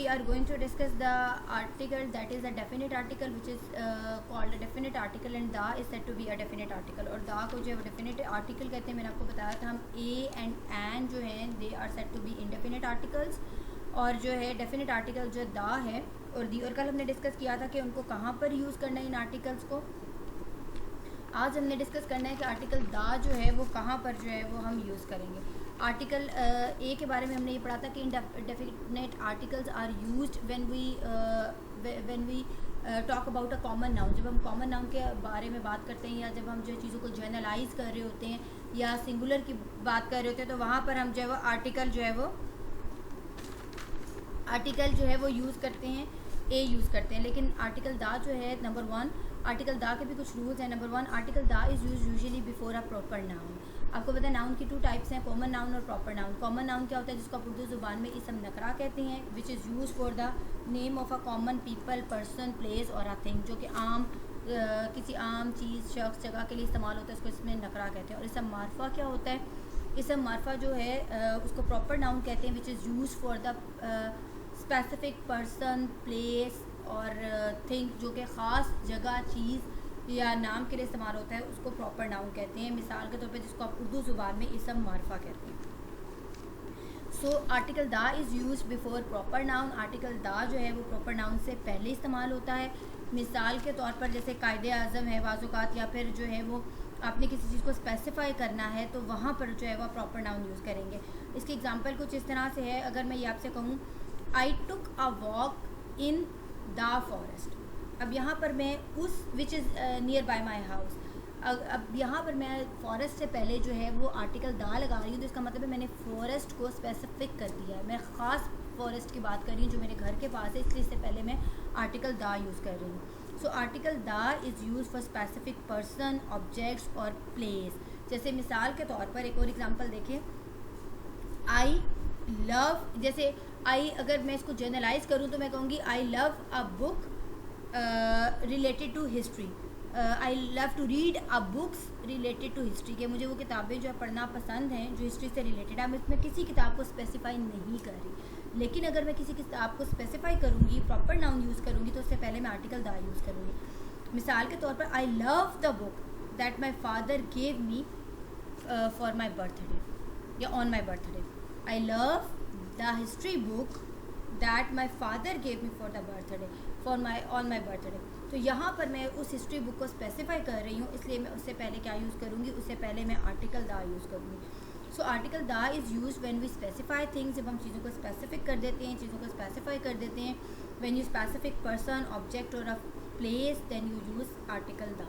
we are going to discuss the article that is a definite article which is called a definite article and the is said to be a definite article. और the को जो है वो definite article कहते हैं. मैंने आपको बताया था हम a and जो हैं they are said to be indefinite articles और जो है definite article जो the है और the. और कल हमने डिस्कस किया था कि उनको कहाँ पर यूज़ करना है इन आर्टिकल्स को. आज हमने डिस्कस करना है कि आर्टिकल दा जो है वो कहाँ पर जो है वो हम यूज़ करेंगे. आर्टिकल ए के बारे में हमने ये पढ़ा था कि indefinite articles are used when we talk about a common noun. जब हम कॉमन नाउन के बारे में बात करते हैं या जब हम जो चीज़ों को जनरलाइज कर रहे होते हैं या सिंगुलर की बात कर रहे होते हैं तो वहाँ पर हम जो है वो आर्टिकल जो है वो यूज़ करते हैं, ए यूज़ करते हैं. लेकिन आर्टिकल दा जो है नंबर 1, आर्टिकल दा के भी कुछ रूल्स हैं. Number 1, article the is use usually before a proper noun. आपको पता है नाउन की 2 टाइप्स हैं, कॉमन नाउन और प्रॉपर नाउन. कॉमन नाउन क्या होता है जिसको आप उर्दू ज़ुबान में इसम नकरा कहते हैं, which is use for the name of a common people, person, place और अ थिंग. जो कि आम किसी आम चीज़, शख्स, जगह के लिए इस्तेमाल होता है, उसको इसमें नकरा कहते हैं. और इसम मारफा क्या होता है, इसम मारफा जो है उसको प्रॉपर नाउन कहते हैं, which is use for the specific person, place और थिंग. जो कि ख़ास जगह, चीज़ या नाम के लिए इस्तेमाल होता है उसको प्रॉपर नाउन कहते हैं. मिसाल के तौर पे जिसको आप उर्दू ज़ुबान में इसम मारफा कहते हैं. सो article the is use before proper noun. Article the जो है वो प्रॉपर नाउन से पहले इस्तेमाल होता है. मिसाल के तौर पर जैसे कायदे आज़म है वाज़ुकात, या फिर जो है वो आपने किसी चीज़ को स्पेसिफाई करना है तो वहाँ पर जो है वो प्रॉपर नाउन यूज़ करेंगे. इसकी एग्जांपल कुछ इस तरह से है. अगर मैं ये आपसे कहूँ I took a walk in the forest. अब यहाँ पर मैं उस which is near by my house, अब यहाँ पर मैं फॉरेस्ट से पहले जो है वो आर्टिकल दा लगा रही हूँ तो इसका मतलब है मैंने फॉरेस्ट को स्पेसिफिक कर दिया है. मैं ख़ास फॉरेस्ट की बात कर रही हूँ जो मेरे घर के पास है, इसलिए इससे पहले मैं आर्टिकल दा यूज़ कर रही हूँ. सो article the is use for specific person, objects और प्लेस. जैसे मिसाल के तौर पर एक और एग्जांपल देखें, आई लव. जैसे आई अगर मैं इसको जर्नलाइज करूँ तो मैं कहूँगी I love a book related to history. I love to read a books related to history. के मुझे वो किताबें जो है पढ़ना पसंद हैं जो हिस्ट्री से रिलेटेड है. मैं इसमें किसी किताब को स्पेसिफाई नहीं कर रही, लेकिन अगर मैं किसी किताब को स्पेसिफाई करूँगी, प्रॉपर नाउन यूज़ करूँगी तो उससे पहले मैं आर्टिकल दा यूज़ करूँगी. मिसाल के तौर पर I love the book that my father gave me for my birthday या on my birthday. I love the history book that my father gave me for the birthday on my birthday. तो यहाँ पर मैं उस history book को specify कर रही हूँ, इसलिए मैं उससे पहले क्या यूज़ करूँगी, उससे पहले मैं आर्टिकल दा यूज़ करूँगी. So article the is use when we specify things. जब हम चीज़ों को स्पेसिफिक कर देते हैं, चीज़ों को स्पेसिफाई कर देते हैं. When you specific person, object और a place then you use article the.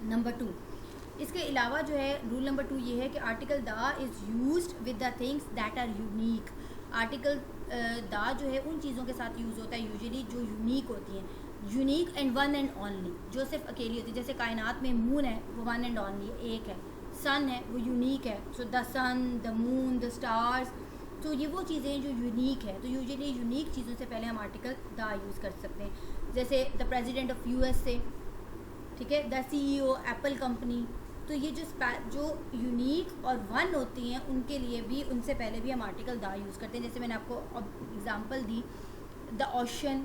Number 2, इसके अलावा जो है रूल नंबर 2 ये है कि article the is used with the things that are unique. Article the जो है उन चीज़ों के साथ यूज़ होता है यूजुअली जो यूनिक होती हैं, unique and one and only, जो सिर्फ अकेली होती है. जैसे कायनात में मून है वो वन एंड ओनली एक है, सन है वो यूनिक है. So the sun, the moon, the stars, तो ये वो चीज़ें हैं जो यूनिक है. तो यूजुअली यूनिक चीज़ों से पहले हम आर्टिकल दा यूज़ कर सकते हैं. जैसे द प्रेजिडेंट ऑफ USA, ठीक है, द CEO एप्पल कंपनी. तो ये जो यूनिक और वन होती हैं उनके लिए भी, उनसे पहले भी हम आर्टिकल दा यूज़ करते हैं. जैसे मैंने आपको एग्जांपल दी, the ocean,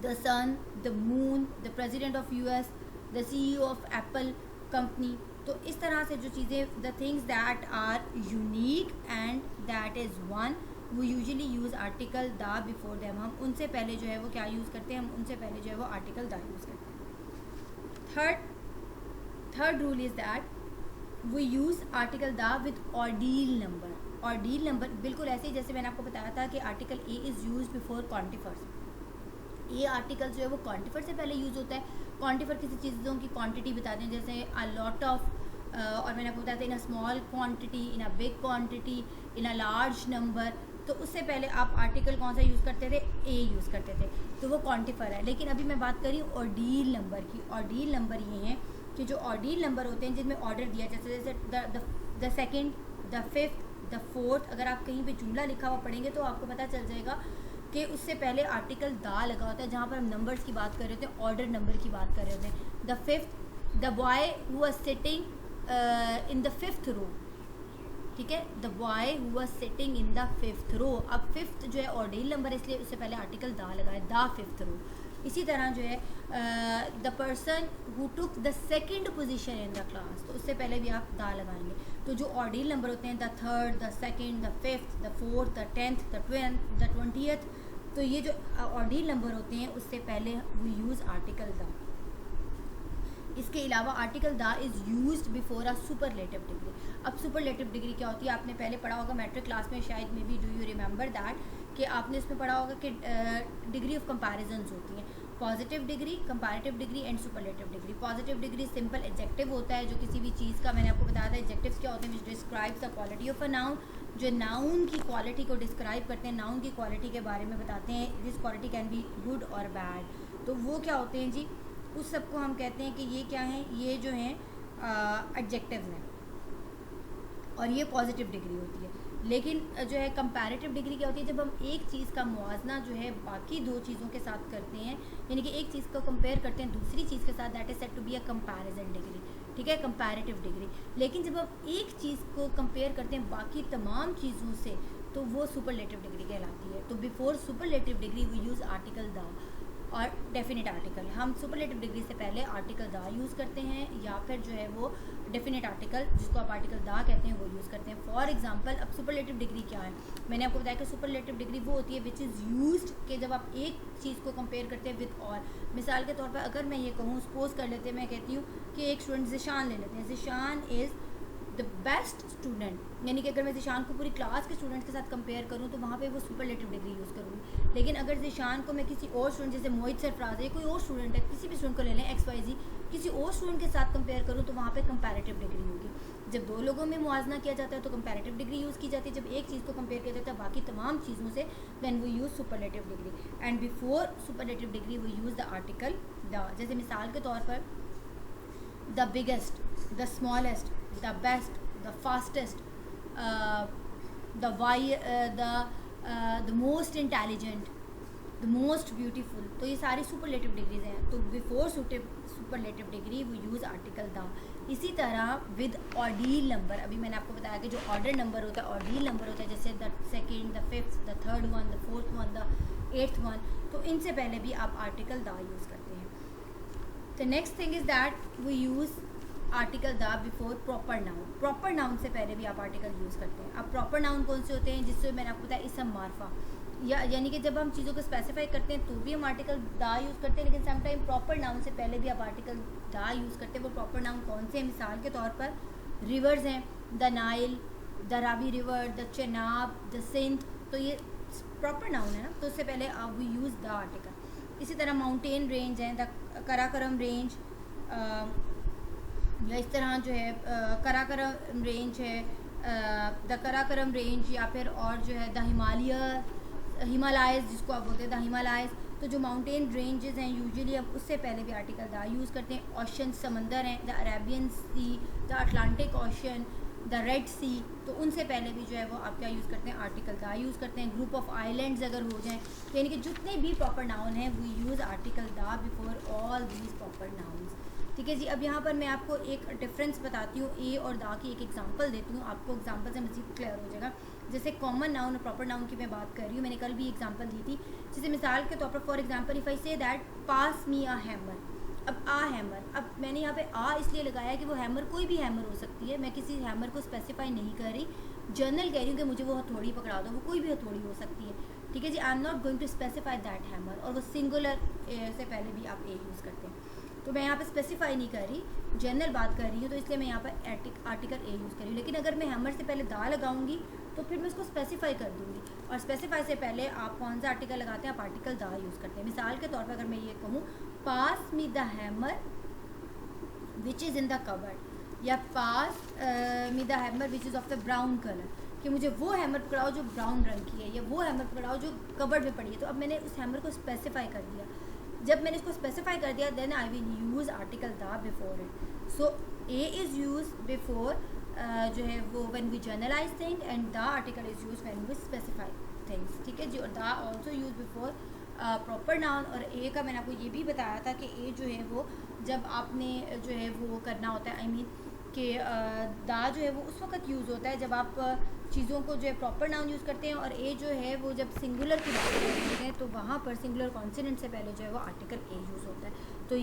the sun, the moon, the president of US, the CEO of Apple company. तो इस तरह से जो चीज़ें, the things that are unique and that is one, वो usually use article the before them. हम उनसे पहले जो है वो क्या यूज़ करते हैं, हम उनसे पहले जो है वो आर्टिकल दा यूज़ करते हैं. Third rule is that we use article the with ordinal number. Ordinal number बिल्कुल ऐसे ही जैसे मैंने आपको बताया था कि article a is use before quantifiers. ये आर्टिकल जो है वो क्वांटिफर से पहले यूज़ होता है. क्वांटिफर किसी चीज़ों की क्वांटिटी बताते हैं, जैसे अ लॉट ऑफ, और मैंने आपको बताया था in a small quantity, in a big quantity, in a large number. तो उससे पहले आप आर्टिकल कौन सा यूज़ करते थे, ए यूज़ करते थे, तो वो क्वांटिफर है. लेकिन अभी मैं बात कर रही हूँ ऑर्डिनल नंबर की. ऑर्डिनल नंबर ये हैं कि जो ऑर्डिनल नंबर होते हैं जिनमें ऑर्डर दिया, जैसे the second, the fifth, the fourth. अगर आप कहीं पे जुमला लिखा हुआ पढ़ेंगे तो आपको पता चल जाएगा कि उससे पहले आर्टिकल दा लगा होता है. जहाँ पर हम नंबर्स की बात कर रहे होते हैं, ऑर्डर नंबर की बात कर रहे होते हैं. The fifth, the boy who was sitting in the fifth row. ठीक है, the boy who was sitting in the 5th row. अब 5th जो है ऑर्डिनल नंबर, इसलिए उससे पहले आर्टिकल दा लगा है, द 5th रो। इसी तरह जो है the person who took the 2nd position in the class, तो उससे पहले भी आप दा लगाएंगे। तो जो ऑर्डिनल नंबर होते हैं the 3rd, the 2nd, the 5th, the 4th, the 10th, the 12th, the 20th, तो ये जो ऑर्डिनल नंबर होते हैं उससे पहले वी यूज़ आर्टिकल द। इसके अलावा article the is used before a superlative degree. अब सुपरलेटिव डिग्री क्या होती है, आपने पहले पढ़ा होगा मैट्रिक क्लास में, शायद may be do you remember that, कि आपने इसमें पढ़ा होगा कि डिग्री ऑफ कंपैरिजंस होती हैं, positive degree, comparative degree and superlative degree. Positive degree simple adjective होता है, जो किसी भी चीज़ का, मैंने आपको बताया था एडजेक्टिव्स क्या होते हैं, which describes the quality of a noun, जो नाउन की क्वालिटी को डिस्क्राइब करते हैं, नाउन की क्वालिटी के बारे में बताते हैं, this quality can be good और बैड। तो वो क्या होते हैं जी, उस सबको हम कहते हैं कि ये क्या हैं, ये जो हैं एडजेक्टिव्स हैं, और ये पॉजिटिव डिग्री होती है। लेकिन जो है कंपैरेटिव डिग्री क्या होती है, जब हम एक चीज़ का मुआवजना जो है बाकी दो चीज़ों के साथ करते हैं, यानी कि एक चीज़ को कंपेयर करते हैं दूसरी चीज़ के साथ, that is said to be a comparison degree, ठीक है, कंपैरेटिव डिग्री। लेकिन जब हम एक चीज़ को कंपेयर करते हैं बाकी तमाम चीज़ों से, तो वो सुपरलेटिव डिग्री कहलाती है। तो before superlative degree we use article the और डेफिनेट आर्टिकल। हम सुपरलेटिव डिग्री से पहले आर्टिकल दा यूज़ करते हैं, या फिर जो है वो डेफिनेट आर्टिकल, जिसको आप आर्टिकल दा कहते हैं, वो यूज़ करते हैं। फॉर एग्जांपल, अब सुपरलेटिव डिग्री क्या है, मैंने आपको बताया कि सुपरलेटिव डिग्री वो होती है विच इज़ यूज्ड कि जब आप एक चीज़ को कंपेयर करते हैं विद और। मिसाल के तौर पर अगर मैं ये कहूँ, सपोज कर लेते हैं, मैं कहती हूँ कि एक स्टूडेंट ज़िशान ले लेते हैं, Zeeshan is the best student, यानी कि अगर मैं ज़िशान को पूरी क्लास के स्टूडेंट्स के साथ कंपेयर करूँ तो वहाँ पे वो सुपरलेटिव डिग्री यूज़ करूँगी। लेकिन अगर ज़िशान को मैं किसी और स्टूडेंट, जैसे मोहित सरफराज है, कोई और स्टूडेंट है, किसी भी स्टूडेंट को ले लें XYZ, किसी और स्टूडेंट के साथ कंपेयर करूँ तो वहाँ पे कंपैरेटिव डिग्री होगी। जब दो लोगों में मुआवजा किया जाता है तो कंपैरेटिव डिग्री यूज़ की जाती है, जब एक चीज़ को कंपेयर किया जाता है बाकी तमाम चीज़ों से, than we use superlative degree. And before superlative degree we use the article the. जैसे मिसाल के तौर पर the biggest, the smallest, the best, the fastest, the most intelligent, the most beautiful, तो ये सारी सुपरलेटिव डिग्रीज हैं। तो before superlative degree we use article the. इसी तरह विद ऑर्डिनल नंबर, अभी मैंने आपको बताया कि जो ऑर्डर नंबर होता है, ऑर्डिनल नंबर होता है, जैसे the 2nd, the 5th, the 3rd one, the 4th one, the 8th one, तो इनसे पहले भी आप आर्टिकल द यूज़ करते हैं। The next thing is that we use article the before proper noun. Proper noun से पहले भी आप आर्टिकल यूज़ करते हैं। अब प्रॉपर नाउन कौन से होते हैं, जिससे मैंने आपको बताया इसम मार्फा, यानी कि जब हम चीज़ों को स्पेसिफाई करते हैं तो भी हम आर्टिकल द यूज़ करते हैं, लेकिन समटाइम प्रॉपर नाउन से पहले भी आप आर्टिकल द यूज़ करते हैं। वो प्रॉपर नाउन कौन से हैं, मिसाल के तौर पर रिवर्स हैं, the Nile, the Ravi river, the Chenab, the Sindh, तो ये प्रॉपर नाउन है ना, तो उससे पहले वी यूज़ द आर्टिकल। इसी तरह माउंटेन रेंज हैं, द कराकोरम रेंज, या इस तरह जो है कराकोरम रेंज है, द कराकोरम रेंज, या फिर और जो है द हिमालयज़, जिसको आप बोलते हैं द हिमालयज़। तो जो माउंटेन रेंजेस हैं यूजुअली अब उससे पहले भी आर्टिकल द यूज़ करते हैं। ओशन, समंदर हैं, the Arabian Sea, the Atlantic Ocean, the Red Sea, तो उनसे पहले भी जो है वो आप क्या यूज़ करते हैं, आर्टिकल द यूज़ करते हैं। ग्रुप ऑफ आइलैंड्स अगर हो जाएं, तो यानी कि जितने भी प्रॉपर नाउन हैं we use article the before all these proper nouns. ठीक है जी। अब यहाँ पर मैं आपको एक डिफरेंस बताती हूँ, ए और दा की एक एग्जांपल देती हूँ, आपको एग्जांपल से मज़ीद क्लियर हो जाएगा। जैसे कॉमन नाउन और प्रॉपर नाउन की मैं बात कर रही हूँ, मैंने कल भी एग्जांपल दी थी। जैसे मिसाल के तौर पर for example if I say that pass me a hammer, अब आ हैमर, अब मैंने यहाँ पे आ इसलिए लगाया कि वो हैमर कोई भी हैमर हो सकती है, मैं किसी हैमर को स्पेसिफाई नहीं कर रही, जनरल कह रही हूँ कि मुझे वो हथौड़ी पकड़ा दो, वो कोई भी हथौड़ी हो सकती है। ठीक है जी, I am not going to specify that hammer, और वो सिंगुलर से पहले भी आप ए यूज़ करते हैं, तो मैं यहाँ पे स्पेसिफाई नहीं कर रही, जनरल बात कर रही हूँ, तो इसलिए मैं यहाँ पर आर्टिकल ए यूज़ कर रही हूँ। लेकिन अगर मैं हैमर से पहले दा लगाऊंगी तो फिर मैं उसको स्पेसिफाई कर दूँगी, और स्पेसिफाई से पहले आप कौन सा आर्टिकल लगाते हैं, आप आर्टिकल दा यूज़ करते हैं। मिसाल के तौर पर अगर मैं ये कहूँ pass me the hammer which is in the cupboard, या pass me the hammer which is of the brown colour, कि मुझे वो हैमर पकड़ाओ जो ब्राउन रंग की है, या वो हैमर पकड़ाओ जो कबर्ड में पड़ी है। तो अब मैंने उस हैमर को स्पेसिफाई कर दिया। जब मैंने इसको स्पेसिफाई कर दिया then I will use article the before it. So a is use before जो है वो when we generalise thing, and the article is use when we specify things. ठीक है जी। और the also use before proper noun. और a का मैंने आपको ये भी बताया था कि ए जो है वो जब आपने जो है वो करना होता है, आई मीन कि दा जो है वो उस वक्त यूज़ होता है जब आप चीज़ों को जो है प्रॉपर नाउन यूज़ करते हैं, और ए जो है वो जब सिंगुलर की बात करते हैं तो वहाँ पर सिंगुलर कॉन्सोनेंट से पहले जो है वो आर्टिकल ए यूज़ होता है। तो